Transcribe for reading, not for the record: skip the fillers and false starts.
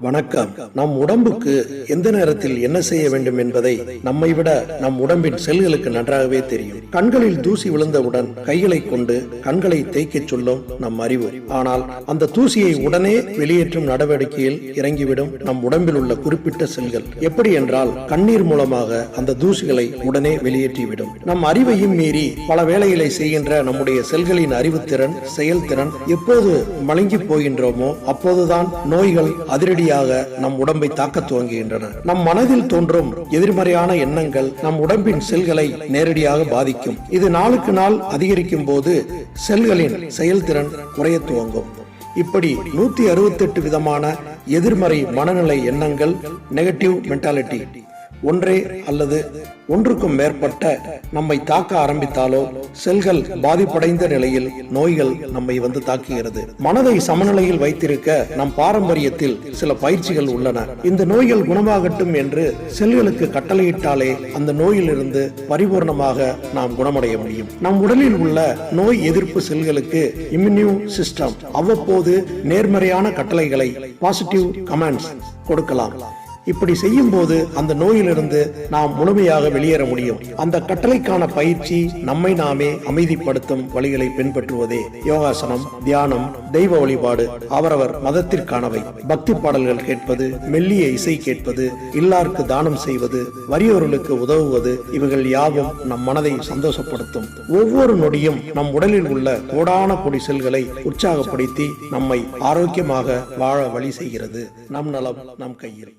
வணக்கம். நம் உடம்புக்கு எந்த நேரத்தில் என்ன செய்ய வேண்டும் என்பதை நம்மை விட நம் உடம்பின் செல்களுக்கு நன்றாகவே தெரியும். கண்களில் தூசி விழுந்தவுடன் கைகளை கொண்டு கண்களை தேய்க்க சொல்லும் நம் அறிவு. ஆனால் அந்த தூசியை உடனே வெளியேற்றும் நடவடிக்கையில் இறங்கிவிடும் நம் உடம்பில் உள்ள குறிப்பிட்ட செல்கள். எப்படி என்றால் கண்ணீர் மூலமாக அந்த தூசிகளை உடனே வெளியேற்றிவிடும். நம் அறிவையும் மீறி பல வேலைகளை செய்கின்ற நம்முடைய செல்களின் அறிவுத்திறன், செயல்திறன் எப்போது மழுங்கி போகின்றோமோ அப்போதுதான் நோய்கள் அதிரடி நம் உடம்பை தாக்க துவங்குகின்றன. நம் மனதில் தோன்றும் எதிர்மறையான எண்ணங்கள் நம் உடம்பின் செல்களை நேரடியாக பாதிக்கும். இது நாளுக்கு நாள் அதிகரிக்கும் போது செல்களின் செயல்திறன் குறைய துவங்கும். இப்படி 168 விதமான எதிர்மறை மனநிலை எண்ணங்கள், நெகட்டிவ் மென்டாலிட்டி ஒன்றே அல்லது ஒன்றுக்கும் மேற்பட்ட நம்மை தாக்க ஆரம்பித்தாலோ செல்கள் பாதிப்படைந்த நிலையில் நோய்கள் நம்மை வந்து தாக்குகிறது. மனதை சமநிலையில் வைத்திருக்க நம் பாரம்பரியத்தில் சில பயிற்சிகள் உள்ளன. இந்த நோய்கள் குணமாகட்டும் என்று செல்களுக்கு கட்டளையிட்டாலே அந்த நோயிலிருந்து பரிபூர்ணமாக நாம் குணமடைய முடியும். நம் உடலில் உள்ள நோய் எதிர்ப்பு செல்களுக்கு இம்யூன் சிஸ்டம் அவ்வப்போது நேர்மறையான கட்டளைகளை, பாசிட்டிவ் கமெண்ட்ஸ் கொடுக்கலாம். இப்படி செய்யும் போது அந்த நோயிலிருந்து நாம் முழுமையாக வெளியேற முடியும். அந்த கட்டளைக்கான பயிற்சி நம்மை நாமே அமைதிப்படுத்தும் வழிகளை பின்பற்றுவதே யோகாசனம், தியானம், தெய்வ வழிபாடு, அவரவர் மதத்திற்கானவை, பக்தி பாடல்கள் கேட்பது, மெல்லிய இசை கேட்பது, இல்லாருக்கு தானம் செய்வது, வறியோர்களுக்கு உதவுவது, இவைகள் யாவும் நம் மனதை சந்தோஷப்படுத்தும். ஒவ்வொரு நொடியும் நம் உடலில் உள்ள கோடான கோடி செல்களை உற்சாகப்படுத்தி நம்மை ஆரோக்கியமாக வாழ வழி செய்கிறது. நம் நலம் நம் கையில்.